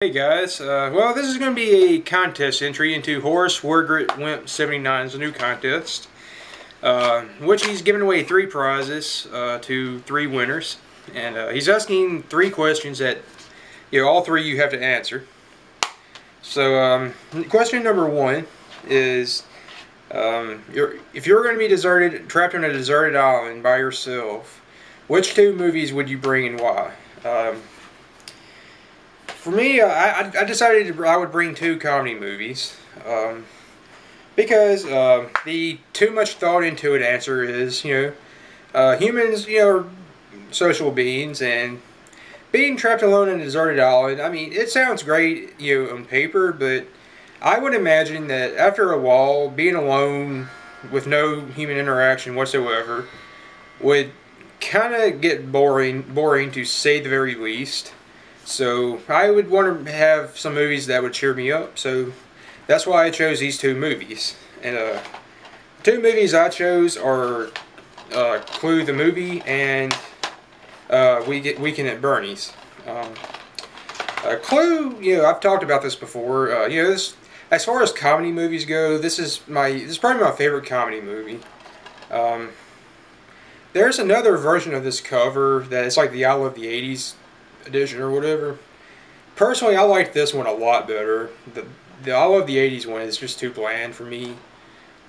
Hey guys, well this is going to be a contest entry into HoraceWorgritWimp79. It's a new contest, which he's giving away 3 prizes to 3 winners, and he's asking 3 questions that all 3 you have to answer. So question number 1 is, if you're going to be trapped on a deserted island by yourself, which 2 movies would you bring and why? For me, I decided I would bring 2 comedy movies, because the too much thought into it answer is, humans, are social beings, and being trapped alone on a deserted island, I mean, it sounds great, on paper, but I would imagine that after a while, being alone with no human interaction whatsoever would kind of get boring to say the very least. So I would want to have some movies that would cheer me up. So that's why I chose these 2 movies. And 2 movies I chose are Clue the movie and Weekend at Bernie's. Clue, I've talked about this before. This, as far as comedy movies go, this is probably my favorite comedy movie. There's another version of this cover that is like the I Love the 80s edition or whatever. Personally, I like this one a lot better. The I Love the 80s one is just too bland for me.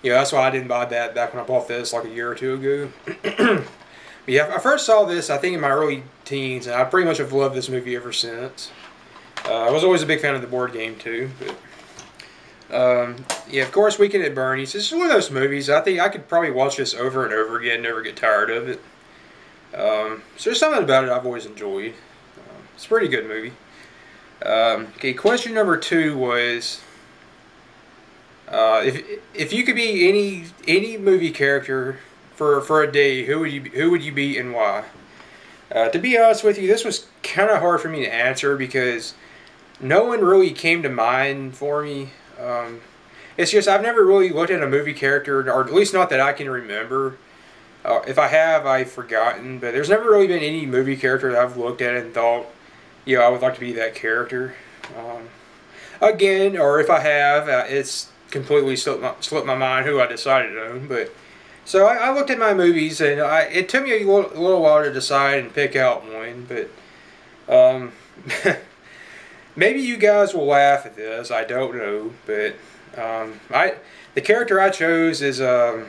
That's why I didn't buy that back when I bought this like a year or 2 ago. Yeah, I first saw this I think in my early teens, and I pretty much have loved this movie ever since. I was always a big fan of the board game too. But yeah, of course, Weekend at Bernie's. This is one of those movies I think I could probably watch this over and over again, never get tired of it. So there's something about it I've always enjoyed. It's a pretty good movie. Okay, question number 2 was, if you could be any movie character for a day, who would you be and why? To be honest with you, this was kind of hard for me to answer because no one really came to mind for me. It's just I've never really looked at a movie character, or at least not that I can remember. If I have, I've forgotten, but there's never really been any movie character that I've looked at and thought, I would like to be that character. Again, or if I have, it's completely slipped my mind who I decided on. But so I looked at my movies, and it took me a little while to decide and pick out one. But maybe you guys will laugh at this. I don't know, but the character I chose is I'll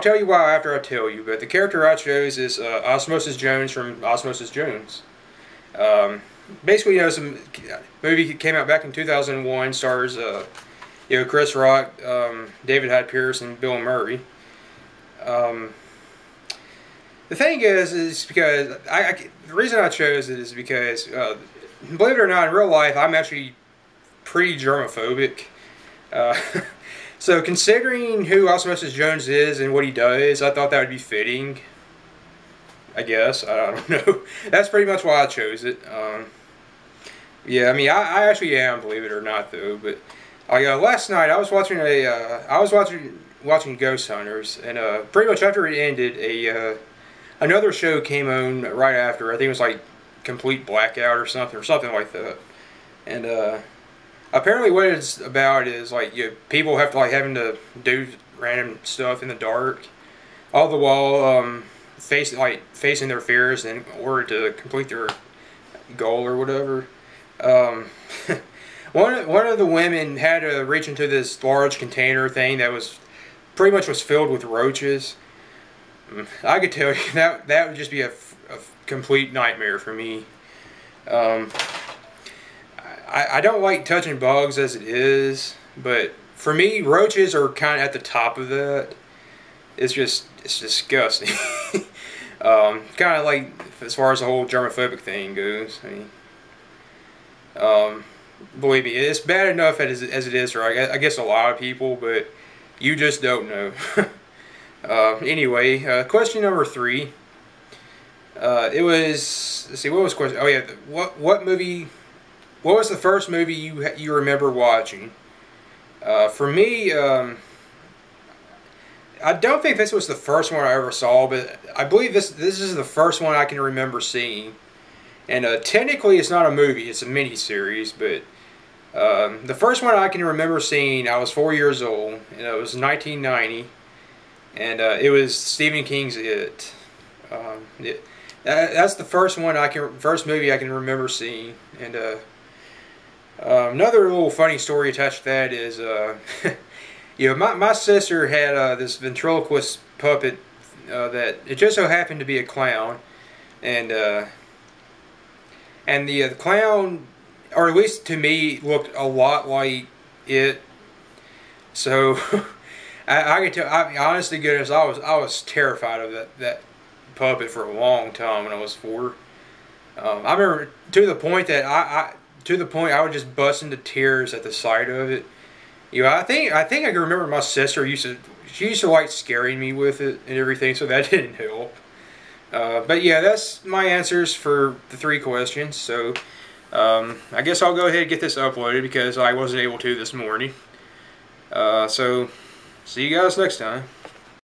tell you why after I tell you. But the character I chose is Osmosis Jones from Osmosis Jones. Basically, some movie came out back in 2001, stars Chris Rock, David Hyde Pierce, and Bill Murray. The thing is because the reason I chose it is because, believe it or not, in real life I'm actually pretty germophobic. So considering who Osmosis Jones is and what he does, I thought that would be fitting. I guess. I don't know. That's pretty much why I chose it. Yeah, I mean, I actually am, believe it or not, though. But last night I was watching watching Ghost Hunters, and pretty much after it ended, another show came on right after. I think it was like Complete Blackout or something like that. And apparently, what it's about is like people have to having to do random stuff in the dark, all the while facing their fears in order to complete their goal or whatever. One of the women had to reach into this large container thing that was pretty much filled with roaches. I could tell you that would just be a complete nightmare for me. I don't like touching bugs as it is, but for me, roaches are kind of at the top of that. It's disgusting. Kind of like as far as the whole germophobic thing goes. I mean, believe me, it's bad enough as it is for I guess a lot of people, but you just don't know. Anyway, question number 3. It was, let's see, what was question? Oh yeah, what movie? What was the first movie you remember watching? For me, I don't think this was the first one I ever saw, but I believe this is the first one I can remember seeing. And technically it's not a movie, it's a mini-series, but the first one I can remember seeing, I was 4 years old, and it was 1990, and it was Stephen King's It. That's the first movie I can remember seeing. And another little funny story attached to that is, you know, my sister had this ventriloquist puppet that it just so happened to be a clown, and the clown, or at least to me, looked a lot like it. So I can tell. Honestly, goodness, I was terrified of that puppet for a long time when I was 4. I remember to the point that I would just bust into tears at the sight of it. You know, I think I can remember my sister used to like scaring me with it and everything, so that didn't help. But yeah, that's my answers for the 3 questions. So I guess I'll go ahead and get this uploaded because I wasn't able to this morning. So see you guys next time.